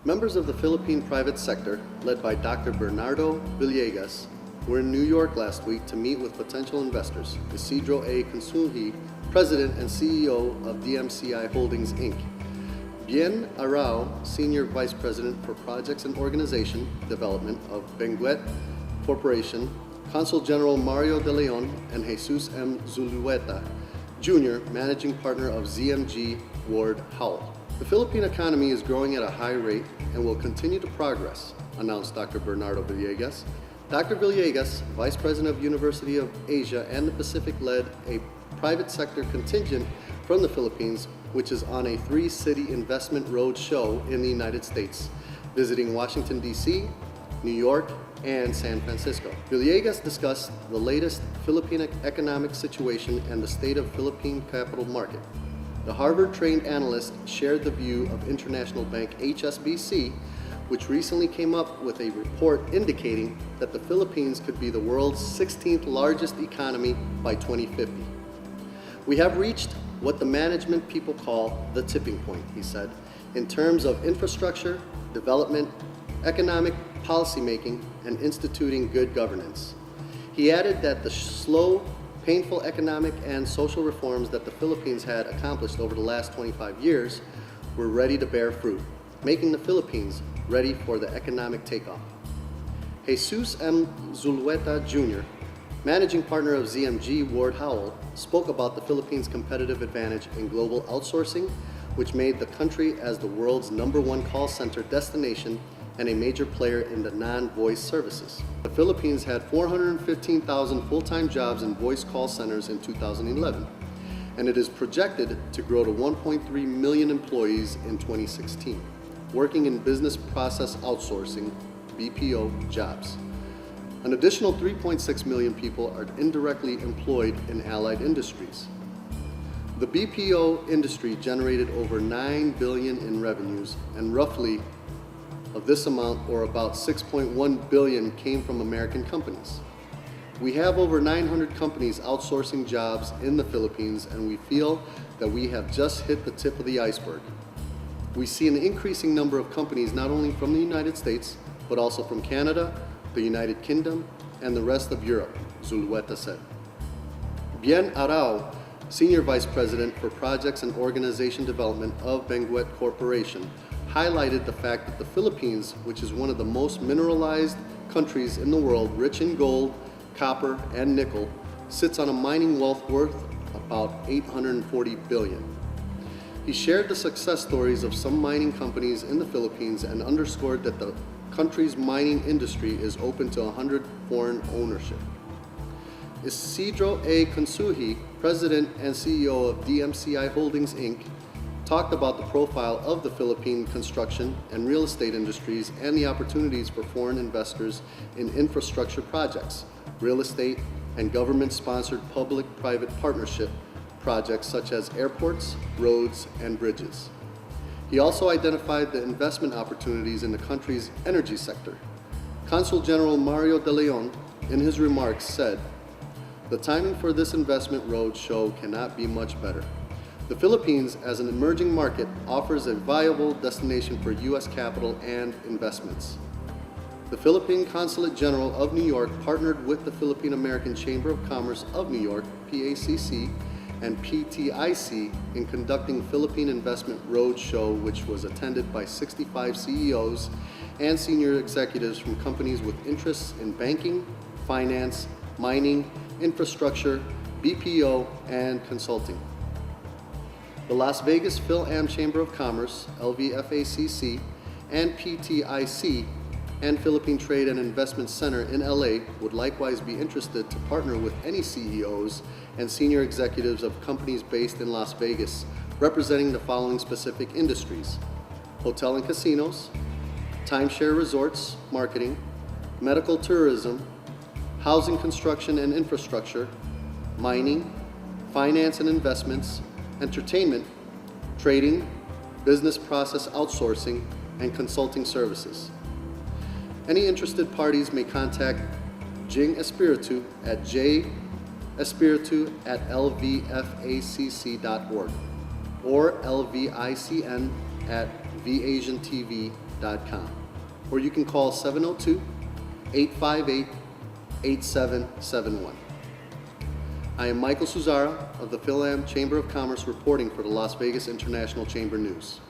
Members of the Philippine private sector, led by Dr. Bernardo Villegas, were in New York last week to meet with potential investors. Isidro A. Consunji, President and CEO of DMCI Holdings, Inc., Bien Arao, Senior Vice President for Projects and Organization Development of Benguet Corporation, Consul General Mario De Leon, and Jesus M. Zulueta, Jr., Managing Partner of ZMG Ward Howell. The Philippine economy is growing at a high rate and will continue to progress, announced Dr. Bernardo Villegas. Dr. Villegas, Vice President of University of Asia and the Pacific, led a private sector contingent from the Philippines, which is on a 3-city investment road show in the United States, visiting Washington, D.C., New York, and San Francisco. Villegas discussed the latest Philippine economic situation and the state of Philippine capital market. The Harvard-trained analyst shared the view of international bank HSBC, which recently came up with a report indicating that the Philippines could be the world's 16th largest economy by 2050. We have reached what the management people call the tipping point, he said, in terms of infrastructure, development, economic policymaking, and instituting good governance. He added that the slow, painful economic and social reforms that the Philippines had accomplished over the last 25 years were ready to bear fruit, making the Philippines ready for the economic takeoff. Jesus M. Zulueta, Jr., Managing Partner of ZMG Ward Howell, spoke about the Philippines' competitive advantage in global outsourcing, which made the country as the world's #1 call center destination and a major player in the non-voice services. The Philippines had 415,000 full-time jobs in voice call centers in 2011, and it is projected to grow to 1.3 million employees in 2016, working in business process outsourcing, BPO, jobs. An additional 3.6 million people are indirectly employed in allied industries. The BPO industry generated over $9 billion in revenues, and roughly of this amount, or about $6.1 billion, came from American companies. We have over 900 companies outsourcing jobs in the Philippines, and we feel that we have just hit the tip of the iceberg. We see an increasing number of companies not only from the United States, but also from Canada, the United Kingdom, and the rest of Europe, Zulueta said. Bien Arao, Senior Vice President for Projects and Organization Development of Benguet Corporation, highlighted the fact that the Philippines, which is one of the most mineralized countries in the world, rich in gold, copper, and nickel, sits on a mining wealth worth about $840 billion. He shared the success stories of some mining companies in the Philippines and underscored that the country's mining industry is open to 100 foreign ownership. Isidro A. Consunji, President and CEO of DMCI Holdings, Inc., talked about the profile of the Philippine construction and real estate industries and the opportunities for foreign investors in infrastructure projects, real estate, and government-sponsored public-private partnership projects such as airports, roads, and bridges. He also identified the investment opportunities in the country's energy sector. Consul General Mario De Leon, in his remarks, said, "The timing for this investment road show cannot be much better. The Philippines, as an emerging market, offers a viable destination for U.S. capital and investments." The Philippine Consulate General of New York partnered with the Filipino-American Chamber of Commerce of New York, PACC, and PTIC in conducting Philippine Investment Roadshow, which was attended by 65 CEOs and senior executives from companies with interests in banking, finance, mining, infrastructure, BPO, and consulting. The Las Vegas Phil-Am Chamber of Commerce, LVFACC, and PTIC, and Philippine Trade and Investment Center in LA would likewise be interested to partner with any CEOs and senior executives of companies based in Las Vegas, representing the following specific industries: hotel and casinos, timeshare resorts, marketing, medical tourism, housing construction and infrastructure, mining, finance and investments, entertainment, trading, business process outsourcing, and consulting services. Any interested parties may contact Jing Espiritu at jespiritu@lvfacc.org or LVICN at VAsianTV VegasTV.com, or you can call 702-858-8771. I am Michael Suzara of the Philam Chamber of Commerce reporting for the Las Vegas International Chamber News.